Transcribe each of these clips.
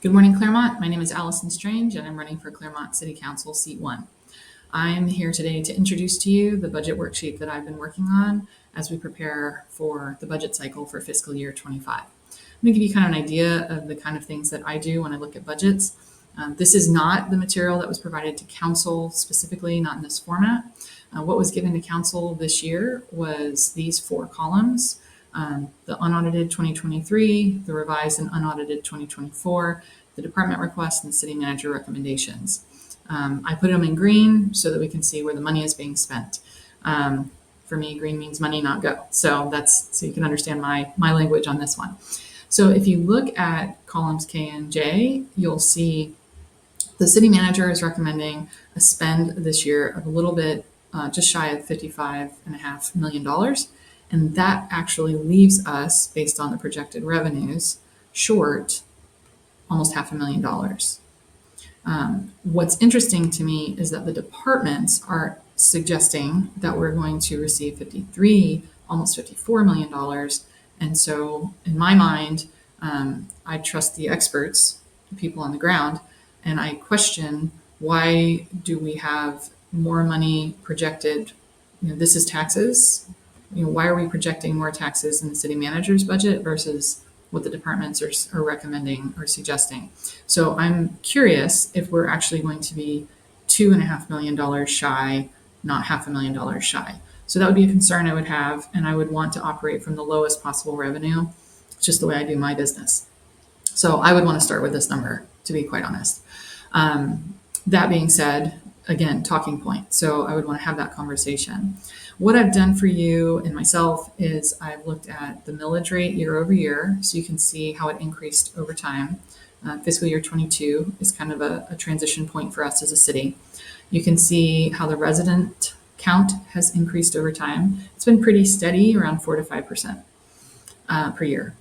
Good morning, Clermont. My name is Alison Strange, and I'm running for Clermont City Council Seat 1. I'm here today to introduce to you the budget worksheet that I've been working on as we prepare for the budget cycle for fiscal year 25. I'm going to give you kind of an idea of the kind of things that I do when I look at budgets. This is not the material that was provided to council specifically, not in this format. What was given to council this year was these 4 columns. The unaudited 2023, the revised and unaudited 2024, the department requests, and the city manager recommendations. I put them in green so that we can see where the money is being spent. For me, green means money, not go. So you can understand my language on this one. So if you look at columns K and J, you'll see the city manager is recommending a spend this year of a little bit just shy of $55.5 million. And that actually leaves us, based on the projected revenues, short almost $500,000. What's interesting to me is that the departments are suggesting that we're going to receive almost $54 million. And so in my mind, I trust the experts, the people on the ground, and I question, why do we have more money projected? This is taxes. Why are we projecting more taxes in the city manager's budget versus what the departments are recommending or suggesting? So I'm curious if we're actually going to be $2.5 million shy, not $500,000 shy. So that would be a concern I would have, and I would want to operate from the lowest possible revenue. It's just the way I do my business. So I would want to start with this number, to be quite honest. That being said, again, talking point. So I would want to have that conversation. What I've done for you and myself is I've looked at the millage rate year over year, so you can see how it increased over time. Fiscal year 22 is kind of a transition point for us as a city. You can see how the resident count has increased over time. It's been pretty steady, around 4 to 5% per year.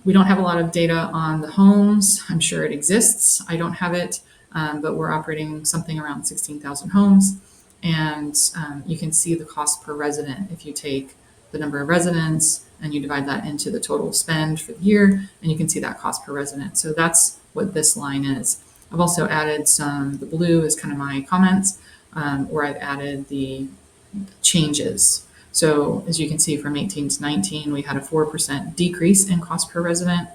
We don't have a lot of data on the homes. I'm sure it exists. I don't have it, but we're operating something around 16,000 homes. And you can see the cost per resident if you take the number of residents and you divide that into the total spend for the year, and you can see that cost per resident. So that's what this line is. I've also added the blue is kind of my comments, where I've added the changes. So as you can see, from 18 to 19, we had a 4% decrease in cost per resident,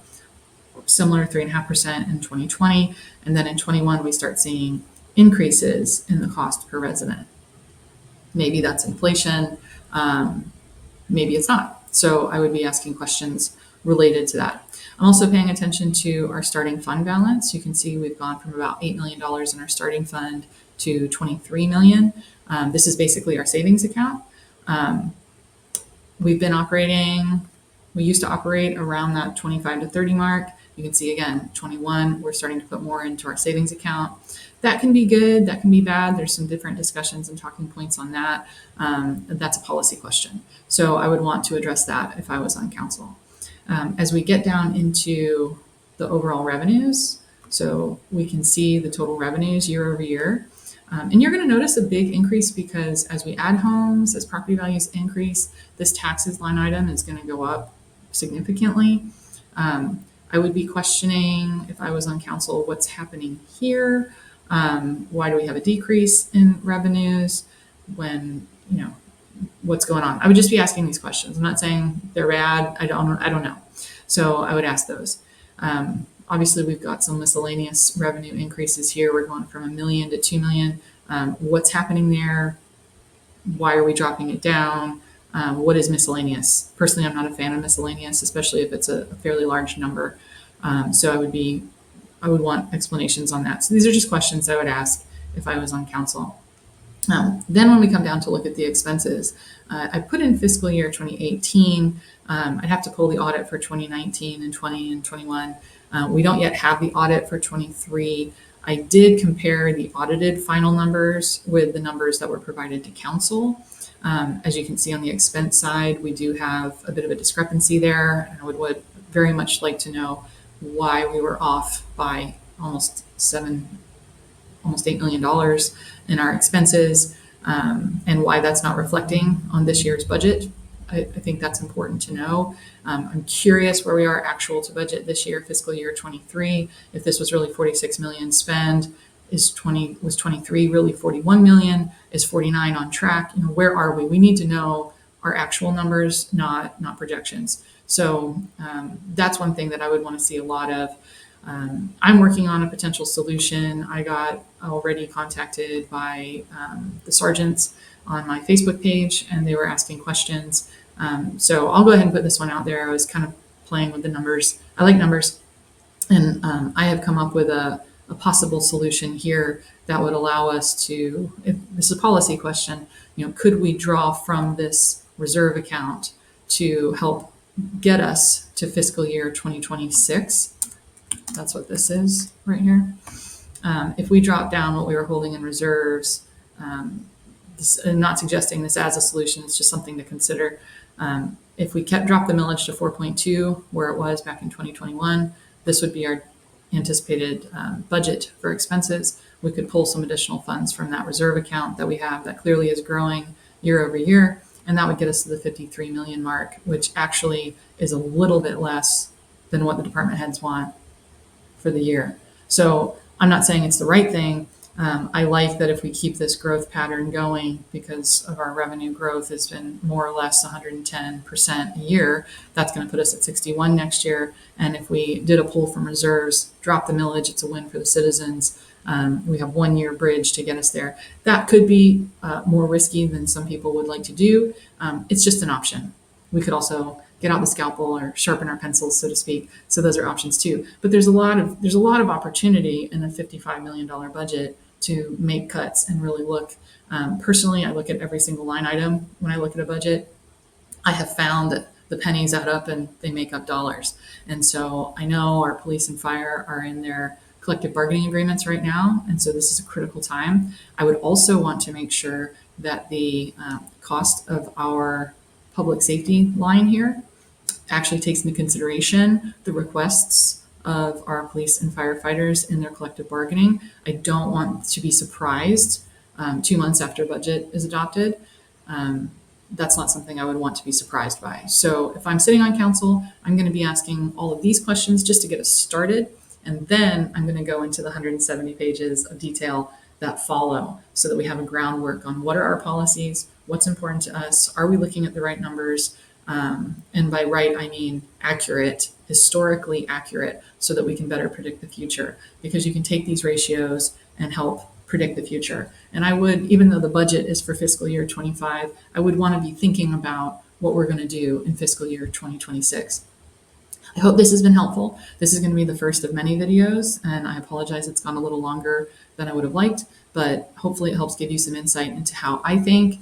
similar 3.5% in 2020. And then in 21, we start seeing increases in the cost per resident. Maybe that's inflation, maybe it's not. So I would be asking questions related to that. I'm also paying attention to our starting fund balance. You can see we've gone from about $8 million in our starting fund to $23 million. This is basically our savings account. We used to operate around that 25 to 30 mark. You can see again, 21, we're starting to put more into our savings account. That can be good, that can be bad. There's some different discussions and talking points on that. That's a policy question. So I would want to address that if I was on council. As we get down into the overall revenues, so we can see the total revenues year over year. And you're going to notice a big increase because as we add homes, as property values increase, this taxes line item is going to go up significantly. I would be questioning, if I was on council, what's happening here. Why do we have a decrease in revenues when, what's going on? I would just be asking these questions. I'm not saying they're bad. I don't know. So I would ask those. Obviously, we've got some miscellaneous revenue increases here. We're going from $1 million to $2 million. What's happening there? Why are we dropping it down? What is miscellaneous? Personally, I'm not a fan of miscellaneous, especially if it's a fairly large number. So I would want explanations on that. So these are just questions I would ask if I was on council. Then when we come down to look at the expenses, I put in fiscal year 2018. I'd have to pull the audit for 2019 and 20 and 21. We don't yet have the audit for 23. I did compare the audited final numbers with the numbers that were provided to council. As you can see on the expense side, we do have a bit of a discrepancy there. And I would very much like to know why we were off by almost $8 million in our expenses, and why that's not reflecting on this year's budget. I think that's important to know. I'm curious where we are actual to budget this year, fiscal year 23. If this was really 46 million spend, was 23 really 41 million? Is 49 on track? Where are we? We need to know our actual numbers, not projections. So that's one thing that I would want to see a lot of. I'm working on a potential solution. I got already contacted by the sergeants on my Facebook page, and they were asking questions. So I'll go ahead and put this one out there. I was kind of playing with the numbers. I like numbers, and I have come up with a possible solution here that would allow us to, if this is a policy question, could we draw from this reserve account to help get us to fiscal year 2026? That's what this is right here. If we drop down what we were holding in reserves, I'm not suggesting this as a solution, it's just something to consider. If we drop the millage to 4.2 where it was back in 2021, this would be our anticipated budget for expenses. We could pull some additional funds from that reserve account that we have that clearly is growing year over year, and that would get us to the 53 million mark, which actually is a little bit less than what the department heads want for the year. So I'm not saying it's the right thing. I like that if we keep this growth pattern going, because of our revenue growth has been more or less 110% a year, that's going to put us at 61 next year. And if we did a pull from reserves, drop the millage, it's a win for the citizens. We have 1 year bridge to get us there. That could be more risky than some people would like to do. It's just an option. We could also get out the scalpel or sharpen our pencils, so to speak. So those are options too. But there's a lot of opportunity in a $55 million budget to make cuts and really look. Personally, I look at every single line item when I look at a budget. I have found that the pennies add up and they make up dollars. And so I know our police and fire are in their collective bargaining agreements right now. And so this is a critical time. I would also want to make sure that the cost of our public safety line here actually takes into consideration the requests of our police and firefighters in their collective bargaining. I don't want to be surprised 2 months after budget is adopted. That's not something I would want to be surprised by. So if I'm sitting on council, I'm going to be asking all of these questions just to get us started. And then I'm going to go into the 170 pages of detail that follow so that we have a groundwork on what are our policies, what's important to us, are we looking at the right numbers? And by right, I mean accurate, historically accurate, so that we can better predict the future. Because you can take these ratios and help predict the future. And I would, even though the budget is for fiscal year 25, I would want to be thinking about what we're going to do in fiscal year 2026. I hope this has been helpful. This is going to be the first of many videos, and I apologize it's gone a little longer than I would have liked, but hopefully it helps give you some insight into how I think,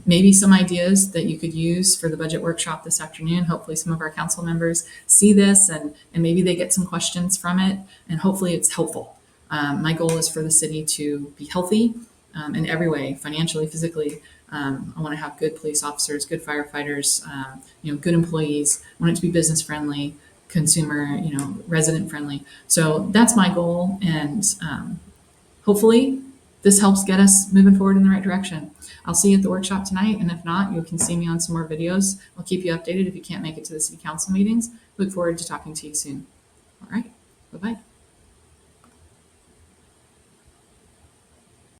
maybe some ideas that you could use for the budget workshop this afternoon. Hopefully some of our council members see this and maybe they get some questions from it, and hopefully it's helpful. My goal is for the city to be healthy in every way, financially, physically. I want to have good police officers, good firefighters, good employees. I want it to be business friendly, consumer, resident friendly. So that's my goal, and hopefully this helps get us moving forward in the right direction. I'll see you at the workshop tonight, and if not, you can see me on some more videos. I'll keep you updated if you can't make it to the city council meetings. Look forward to talking to you soon. All right, bye-bye.